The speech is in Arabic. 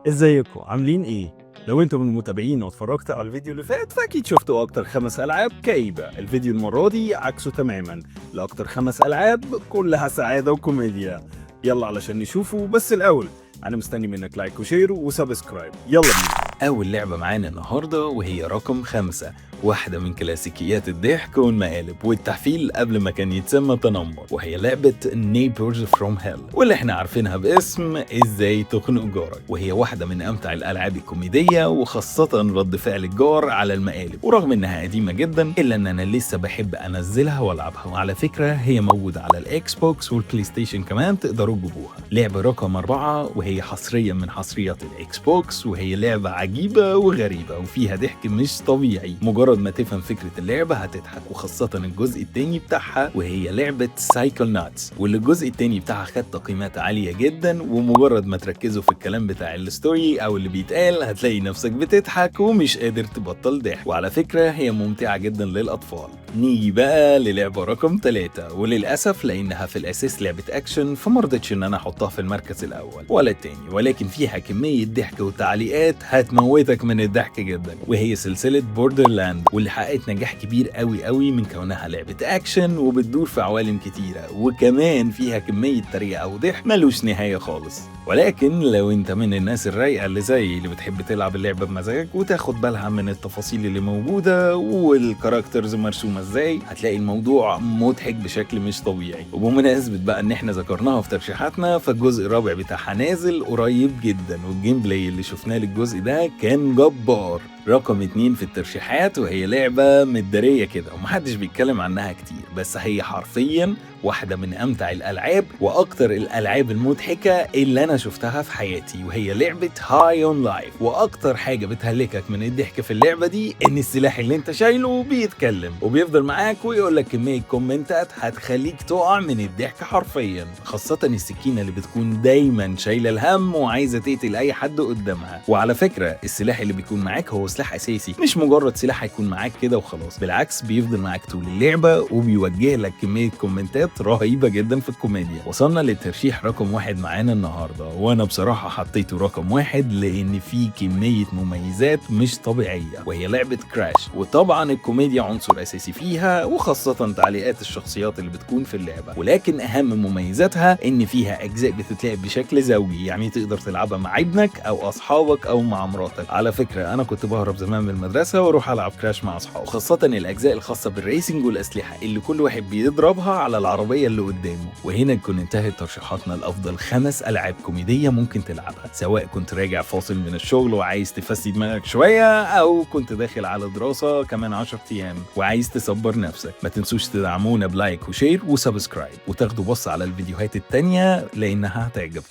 ازيكم عاملين ايه؟ لو انتم من المتابعين واتفرجت على الفيديو اللي فات فاكيد شفتوا اكتر 5 العاب كئيبة. الفيديو المرة دي عكسه تماما، لاكتر 5 العاب كلها سعادة وكوميديا. يلا علشان نشوفه، بس الاول انا مستني منك لايك وشير وسبسكرايب. يلا بينا. أول لعبة معانا النهاردة وهي رقم 5، واحدة من كلاسيكيات الضحك والمقالب والتحفيل قبل ما كان يتسمى تنمر، وهي لعبة Neighbors from Hell، واللي احنا عارفينها باسم ازاي تخنق جارك. وهي واحدة من أمتع الألعاب الكوميدية، وخاصة رد فعل الجار على المقالب. ورغم إنها قديمة جدا إلا إن أنا لسه بحب أنزلها وألعبها. وعلى فكرة هي موجودة على الإكس بوكس والبلاي ستيشن كمان، تقدروا تجيبوها. لعبة رقم 4 وهي حصريا من حصريات الإكس بوكس، وهي لعبة عجيبة وغريبة وفيها ضحك مش طبيعي. مجرد ما تفهم فكرة اللعبة هتضحك، وخاصة الجزء التاني بتاعها وهي لعبة Psychonauts، واللي الجزء التاني بتاعها خد تقييمات عالية جدا. ومجرد ما تركزوا في الكلام بتاع الستوري او اللي بيتقال هتلاقي نفسك بتضحك ومش قادر تبطل ضحك. وعلى فكرة هي ممتعة جدا للأطفال. نيجي بقى للعبة رقم 3، وللأسف لأنها في الأساس لعبة أكشن فمرضتش إن أنا أحطها في المركز الأول ولا التاني، ولكن فيها كمية ضحك وتعليقات هتموتك من الضحك جدا. وهي سلسلة بوردرلاند، واللي حققت نجاح كبير قوي من كونها لعبة أكشن وبتدور في عوالم كتيرة، وكمان فيها كمية تريقة وضحك ملوش نهاية خالص. ولكن لو انت من الناس الرايقة اللي زي اللي بتحب تلعب اللعبة بمزاجك وتاخد بالها من التفاصيل اللي موجودة والكاركترز مرسومة ازاي، هتلاقي الموضوع مضحك بشكل مش طبيعي. وبمناسبة بقى ان احنا ذكرناها في ترشيحاتنا، فالجزء الرابع بتاعها نازل قريب جدا، والجيم بلاي اللي شفناه للجزء ده كان جبار. رقم 2 في الترشيحات وهي لعبة مدارية كده ومحدش بيتكلم عنها كتير، بس هي حرفيا واحدة من أمتع الألعاب وأكتر الألعاب المضحكة اللي أنا شفتها في حياتي، وهي لعبة هاي أون لايف. وأكتر حاجة بتهلكك من الضحك في اللعبة دي إن السلاح اللي أنت شايله بيتكلم وبيفضل معاك ويقولك كمية كومنتات هتخليك تقع من الضحك حرفيا، خاصة السكينة اللي بتكون دايما شايلة الهم وعايزة تقتل أي حد قدامها. وعلى فكرة السلاح اللي بيكون معاك هو سلاح أساسي، مش مجرد سلاح هيكون معاك كده وخلاص، بالعكس بيفضل معاك طول اللعبة وبيوجه لك كمية كومنتات رهيبة جدا في الكوميديا. وصلنا للترشيح رقم 1 معانا النهاردة، وانا بصراحة حطيته رقم 1 لان فيه كمية مميزات مش طبيعية، وهي لعبة كراش. وطبعا الكوميديا عنصر اساسي فيها، وخاصة تعليقات الشخصيات اللي بتكون في اللعبة. ولكن اهم مميزاتها ان فيها اجزاء بتتلعب بشكل زوجي، يعني تقدر تلعبها مع ابنك او اصحابك او مع مراتك. على فكرة انا كنت بهرب زمان من المدرسة واروح العب كراش مع اصحابي، وخاصة الاجزاء الخاصة بالريسنج والاسلحة اللي كل واحد بيضربها على العربية اللي قدامه. وهنا نكون انتهت ترشيحاتنا لأفضل 5 ألعاب كوميدية ممكن تلعبها، سواء كنت راجع فاصل من الشغل وعايز تفسي دماغك شوية، أو كنت داخل على دراسة كمان 10 أيام وعايز تصبر نفسك. ما تنسوش تدعمونا بلايك وشير وسبسكرايب، وتاخدوا بص على الفيديوهات التانية لأنها هتعجبكم.